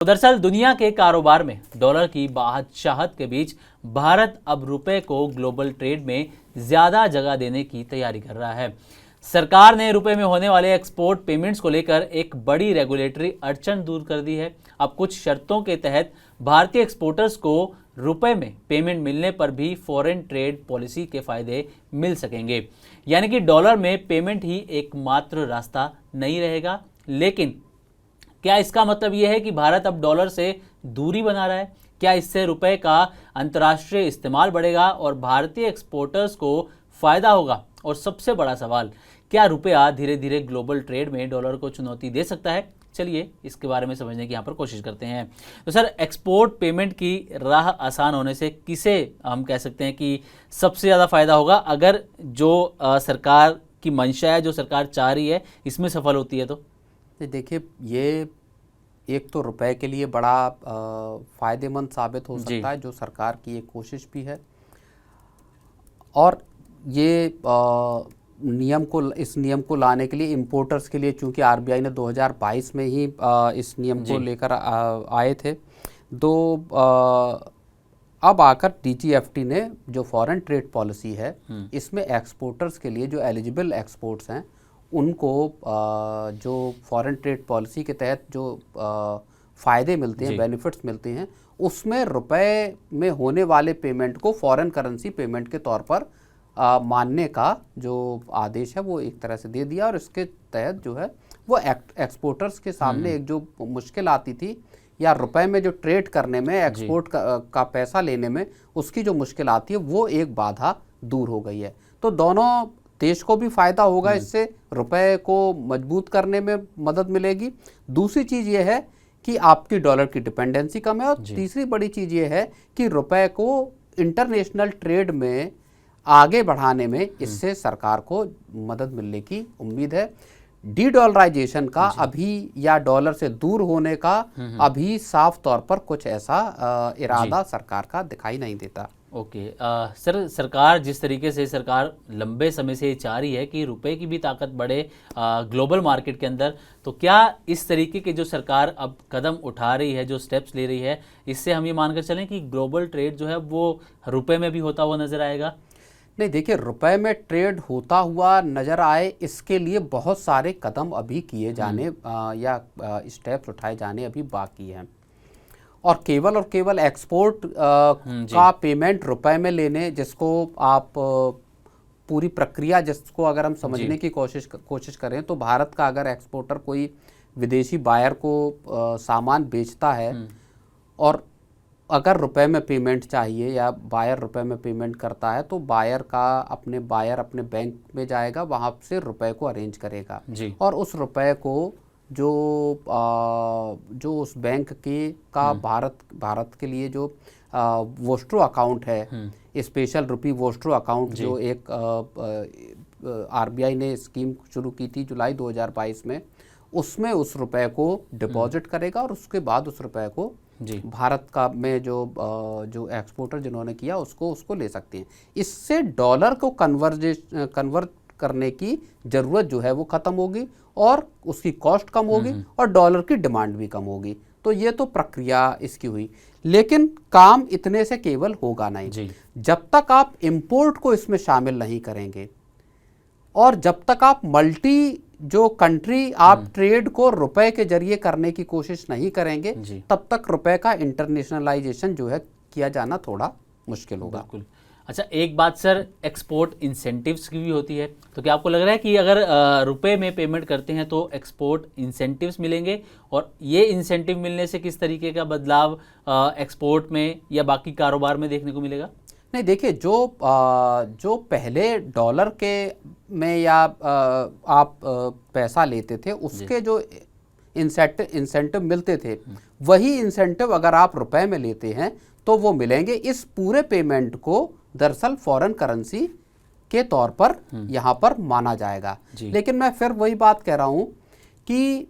तो दरअसल दुनिया के कारोबार में डॉलर की बादशाहत के बीच भारत अब रुपए को ग्लोबल ट्रेड में ज्यादा जगह देने की तैयारी कर रहा है। सरकार ने रुपए में होने वाले एक्सपोर्ट पेमेंट्स को लेकर एक बड़ी रेगुलेटरी अड़चन दूर कर दी है। अब कुछ शर्तों के तहत भारतीय एक्सपोर्टर्स को रुपए में पेमेंट मिलने पर भी फॉरेन ट्रेड पॉलिसी के फायदे मिल सकेंगे। यानी कि डॉलर में पेमेंट ही एकमात्र रास्ता नहीं रहेगा। लेकिन क्या इसका मतलब यह है कि भारत अब डॉलर से दूरी बना रहा है? क्या इससे रुपए का अंतर्राष्ट्रीय इस्तेमाल बढ़ेगा और भारतीय एक्सपोर्टर्स को फायदा होगा? और सबसे बड़ा सवाल, क्या रुपया धीरे धीरे ग्लोबल ट्रेड में डॉलर को चुनौती दे सकता है? चलिए इसके बारे में समझने की यहाँ पर कोशिश करते हैं। तो सर, एक्सपोर्ट पेमेंट की राह आसान होने से किसे हम कह सकते हैं कि सबसे ज़्यादा फायदा होगा, अगर जो सरकार की मंशा है, जो सरकार चाह रही है, इसमें सफल होती है? तो देखिए, ये एक तो रुपए के लिए बड़ा फ़ायदेमंद साबित हो सकता है, जो सरकार की एक कोशिश भी है। और ये इस नियम को लाने के लिए इम्पोर्टर्स के लिए, चूंकि आरबीआई ने 2022 में ही इस नियम को लेकर आए थे, अब आकर डीजीएफटी ने जो फॉरेन ट्रेड पॉलिसी है, इसमें एक्सपोर्टर्स के लिए जो एलिजिबल एक्सपोर्ट्स हैं उनको जो फॉरेन ट्रेड पॉलिसी के तहत जो फ़ायदे मिलते हैं, बेनिफिट्स मिलते हैं, उसमें रुपए में होने वाले पेमेंट को फॉरेन करेंसी पेमेंट के तौर पर मानने का जो आदेश है वो एक तरह से दे दिया। और इसके तहत जो है वो एक्सपोर्टर्स के सामने एक जो मुश्किल आती थी, या रुपए में जो ट्रेड करने में, एक्सपोर्ट का पैसा लेने में उसकी जो मुश्किल आती है, वो एक बाधा दूर हो गई है। तो दोनों देश को भी फायदा होगा, इससे रुपए को मजबूत करने में मदद मिलेगी। दूसरी चीज़ ये है कि आपकी डॉलर की डिपेंडेंसी कम है, और तीसरी बड़ी चीज़ ये है कि रुपए को इंटरनेशनल ट्रेड में आगे बढ़ाने में इससे सरकार को मदद मिलने की उम्मीद है। डी डॉलराइजेशन का अभी, या डॉलर से दूर होने का अभी साफ तौर पर कुछ ऐसा इरादा सरकार का दिखाई नहीं देता। ओके। सर, सरकार जिस तरीके से सरकार लंबे समय से चाह रही है कि रुपए की भी ताकत बढ़े ग्लोबल मार्केट के अंदर, तो क्या इस तरीके के जो सरकार अब कदम उठा रही है, जो स्टेप्स ले रही है, इससे हम ये मानकर चलें कि ग्लोबल ट्रेड जो है वो रुपए में भी होता हुआ नजर आएगा? नहीं, देखिए, रुपए में ट्रेड होता हुआ नजर आए, इसके लिए बहुत सारे कदम अभी किए जाने या स्टेप्स उठाए जाने अभी बाकी हैं। और केवल एक्सपोर्ट का पेमेंट रुपए में लेने, जिसको आप पूरी प्रक्रिया, जिसको अगर हम समझने की कोशिश करें, तो भारत का अगर एक्सपोर्टर कोई विदेशी बायर को सामान बेचता है और अगर रुपए में पेमेंट चाहिए, या बायर रुपए में पेमेंट करता है, तो बायर अपने बैंक में जाएगा, वहाँ से रुपए को अरेंज करेगा, और उस रुपए को जो उस बैंक का भारत के लिए जो वोस्ट्रो अकाउंट है, स्पेशल रुपी वोस्ट्रो अकाउंट, जो एक आरबीआई ने स्कीम शुरू की थी जुलाई 2022 में, उसमें उस रुपए को डिपॉजिट करेगा, और उसके बाद उस रुपए को भारत का में जो एक्सपोर्टर जिन्होंने किया उसको ले सकते हैं। इससे डॉलर को कन्वर्ट करने की ज़रूरत जो है वो ख़त्म होगी, और उसकी कॉस्ट कम होगी, और डॉलर की डिमांड भी कम होगी। तो ये तो प्रक्रिया इसकी हुई, लेकिन काम इतने से केवल होगा नहीं। जब तक आप इंपोर्ट को इसमें शामिल नहीं करेंगे, और जब तक आप मल्टी जो कंट्री आप ट्रेड को रुपए के जरिए करने की कोशिश नहीं करेंगे, तब तक रुपए का इंटरनेशनलाइजेशन जो है किया जाना थोड़ा मुश्किल होगा। बिल्कुल। अच्छा, एक बात सर, एक्सपोर्ट इंसेंटिव्स की भी होती है, तो क्या आपको लग रहा है कि अगर रुपए में पेमेंट करते हैं तो एक्सपोर्ट इंसेंटिव्स मिलेंगे, और ये इंसेंटिव मिलने से किस तरीके का बदलाव एक्सपोर्ट में या बाकी कारोबार में देखने को मिलेगा? नहीं, देखिए, जो पहले डॉलर के में या आप पैसा लेते थे, उसके जो इंसेंटिव मिलते थे, वही इंसेंटिव अगर आप रुपए में लेते हैं तो वो मिलेंगे। इस पूरे पेमेंट को दरअसल फॉरेन करेंसी के तौर पर यहाँ पर माना जाएगा। लेकिन मैं फिर वही बात कह रहा हूँ कि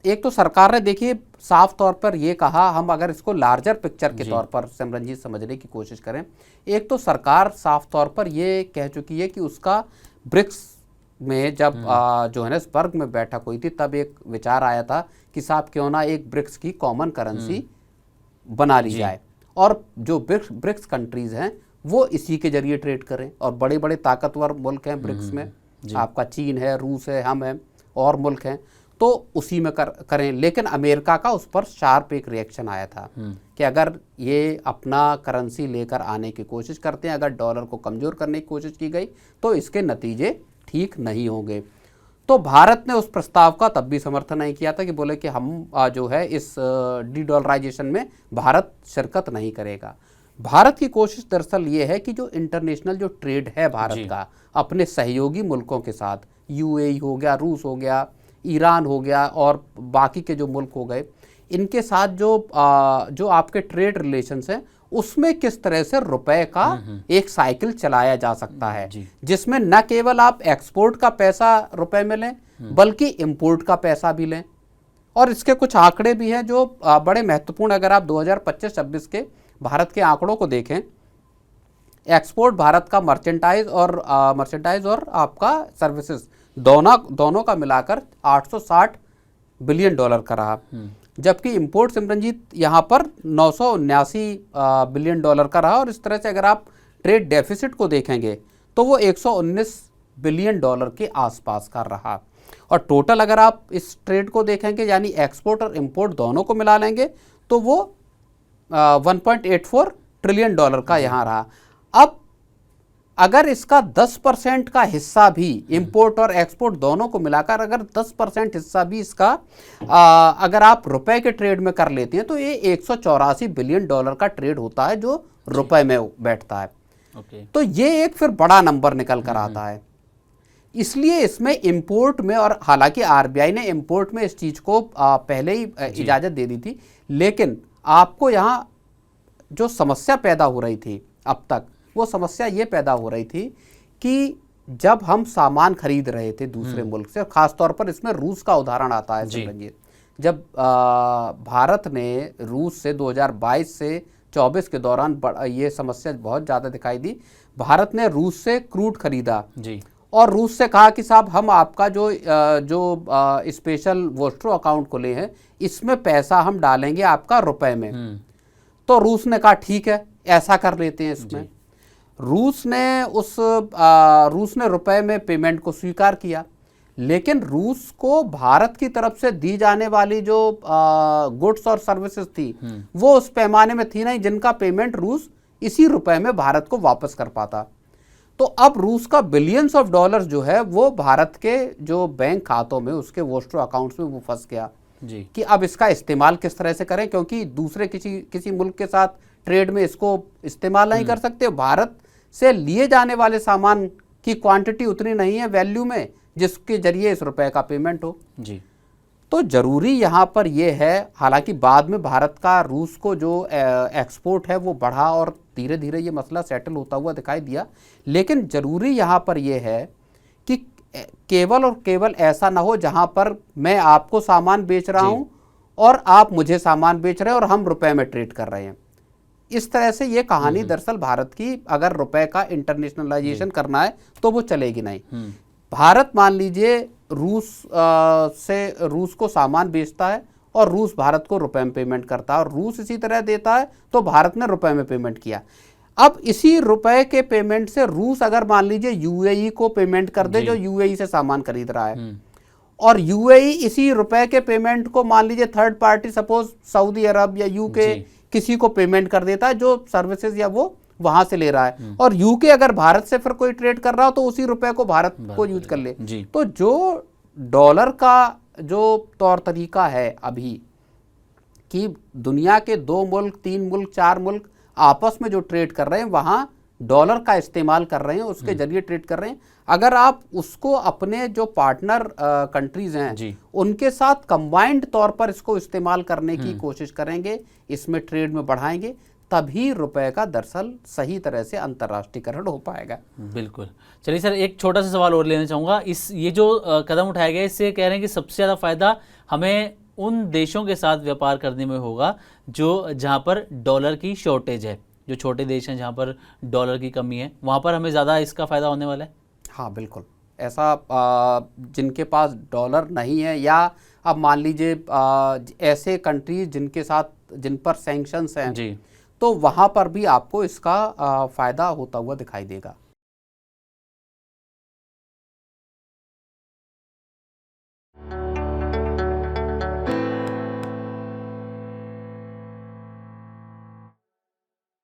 एक तो सरकार ने, देखिए, साफ तौर पर ये कहा, हम अगर इसको लार्जर पिक्चर के तौर पर सिमरन जी समझने की कोशिश करें, एक तो सरकार साफ तौर पर ये कह चुकी है कि उसका ब्रिक्स में जब जोहानिसबर्ग में बैठक हुई थी, तब एक विचार आया था कि साहब क्यों ना एक ब्रिक्स की कॉमन करेंसी बना ली जाए और जो ब्रिक्स कंट्रीज हैं वो इसी के जरिए ट्रेड करें। और बड़े बड़े ताकतवर मुल्क हैं ब्रिक्स में, आपका चीन है, रूस है, हम हैं और मुल्क हैं, तो उसी में करें। लेकिन अमेरिका का उस पर शार्प एक रिएक्शन आया था कि अगर ये अपना करेंसी लेकर आने की कोशिश करते हैं, अगर डॉलर को कमज़ोर करने की कोशिश की गई तो इसके नतीजे ठीक नहीं होंगे। तो भारत ने उस प्रस्ताव का तब भी समर्थन नहीं किया था कि बोले कि हम जो है इस डी डॉलराइजेशन में भारत शिरकत नहीं करेगा। भारत की कोशिश दरअसल ये है कि जो इंटरनेशनल जो ट्रेड है भारत का अपने सहयोगी मुल्कों के साथ, यूएई हो गया, रूस हो गया, ईरान हो गया और बाकी के जो मुल्क हो गए, इनके साथ जो आपके ट्रेड रिलेशंस हैं उसमें किस तरह से रुपए का एक साइकिल चलाया जा सकता है, जिसमें न केवल आप एक्सपोर्ट का पैसा रुपए में लें बल्कि इंपोर्ट का पैसा भी लें। और इसके कुछ आंकड़े भी हैं जो बड़े महत्वपूर्ण, अगर आप 2025-26 के भारत के आंकड़ों को देखें, एक्सपोर्ट भारत का मर्चेंटाइज और आपका सर्विसेज दोनों का मिलाकर 860 बिलियन डॉलर का रहा, जबकि इंपोर्ट सिमरनजीत यहाँ पर 979 बिलियन डॉलर का रहा। और इस तरह से अगर आप ट्रेड डेफिसिट को देखेंगे तो वो 119 बिलियन डॉलर के आसपास का रहा। और टोटल अगर आप इस ट्रेड को देखेंगे यानी एक्सपोर्ट और इंपोर्ट दोनों को मिला लेंगे तो वो 1.84 ट्रिलियन डॉलर का यहाँ रहा। अब अगर इसका 10% का हिस्सा भी इंपोर्ट और एक्सपोर्ट दोनों को मिलाकर अगर 10% हिस्सा भी इसका अगर आप रुपए के ट्रेड में कर लेते हैं तो ये 184 बिलियन डॉलर का ट्रेड होता है जो रुपए में बैठता है। तो ये एक फिर बड़ा नंबर निकल कर आता है। इसलिए इसमें इंपोर्ट में, और हालांकि आरबीआई ने इंपोर्ट में इस चीज को पहले ही इजाजत दे दी थी, लेकिन आपको यहाँ जो समस्या पैदा हो रही थी अब तक, वो समस्या ये पैदा हो रही थी कि जब हम सामान खरीद रहे थे दूसरे मुल्क से, खासतौर पर इसमें रूस का उदाहरण आता है सिमरनजीत, जब भारत ने रूस से 2022 से 24 के दौरान ये समस्या बहुत ज़्यादा दिखाई दी। भारत ने रूस से क्रूड खरीदा और रूस से कहा कि साहब हम आपका जो स्पेशल वोस्ट्रो अकाउंट खुले हैं इसमें पैसा हम डालेंगे आपका रुपए में। तो रूस ने कहा ठीक है ऐसा कर लेते हैं इसमें। रूस ने रुपए में पेमेंट को स्वीकार किया, लेकिन रूस को भारत की तरफ से दी जाने वाली जो गुड्स और सर्विसेज थी वो उस पैमाने में थी नहीं जिनका पेमेंट रूस इसी रुपए में भारत को वापस कर पाता। तो अब रूस का बिलियंस ऑफ डॉलर्स जो है वो भारत के जो बैंक खातों में, उसके वोस्ट्रो अकाउंट्स में वो फंस गया कि अब इसका इस्तेमाल किस तरह से करें, क्योंकि दूसरे किसी मुल्क के साथ ट्रेड में इसको इस्तेमाल नहीं कर सकते। भारत से लिए जाने वाले सामान की क्वांटिटी उतनी नहीं है वैल्यू में जिसके जरिए इस रुपए का पेमेंट हो। तो जरूरी यहाँ पर यह है, हालांकि बाद में भारत का रूस को जो एक्सपोर्ट है वो बढ़ा और धीरे धीरे ये मसला सेटल होता हुआ दिखाई दिया, लेकिन जरूरी यहाँ पर यह है कि केवल और केवल ऐसा ना हो जहाँ पर मैं आपको सामान बेच रहा हूँ और आप मुझे सामान बेच रहे हैं और हम रुपए में ट्रेड कर रहे हैं। इस तरह से ये कहानी दरअसल भारत की, अगर रुपए का इंटरनेशनलाइजेशन करना है तो वो चलेगी नहीं। भारत मान लीजिए रूस को सामान बेचता है और रूस भारत को रुपए में पेमेंट करता है और रूस इसी तरह देता है तो भारत ने रुपए में पेमेंट किया। अब इसी रुपए के पेमेंट से रूस अगर मान लीजिए यूएई को पेमेंट कर दे जो यूएई से सामान खरीद रहा है, और यूएई इसी रुपए के पेमेंट को मान लीजिए थर्ड पार्टी, सपोज सऊदी अरब या यूके किसी को पेमेंट कर देता है जो सर्विसेज या वो वहां से ले रहा है, और यूके अगर भारत से फिर कोई ट्रेड कर रहा हो तो उसी रुपए को भारत को यूज कर ले। तो जो डॉलर का जो तौर तरीका है अभी कि दुनिया के 2 मुल्क, 3 मुल्क, 4 मुल्क आपस में जो ट्रेड कर रहे हैं वहां डॉलर का इस्तेमाल कर रहे हैं, उसके जरिए ट्रेड कर रहे हैं। अगर आप उसको अपने जो पार्टनर कंट्रीज हैं उनके साथ कंबाइंड तौर पर इसको इस्तेमाल करने की कोशिश करेंगे, इसमें ट्रेड में बढ़ाएंगे, तभी रुपए का दरअसल सही तरह से अंतर्राष्ट्रीयकरण हो पाएगा। बिल्कुल। चलिए सर, एक छोटा सा सवाल और लेना चाहूँगा। ये जो कदम उठाया गया इससे कह रहे हैं कि सबसे ज़्यादा फायदा हमें उन देशों के साथ व्यापार करने में होगा जहाँ पर डॉलर की शॉर्टेज है, जो छोटे देश हैं जहाँ पर डॉलर की कमी है, वहाँ पर हमें ज़्यादा इसका फ़ायदा होने वाला है। हाँ बिल्कुल, ऐसा जिनके पास डॉलर नहीं है, या अब मान लीजिए ऐसे कंट्रीज जिनके साथ जिन पर सैंक्शंस हैं जी, तो वहाँ पर भी आपको इसका फ़ायदा होता हुआ दिखाई देगा।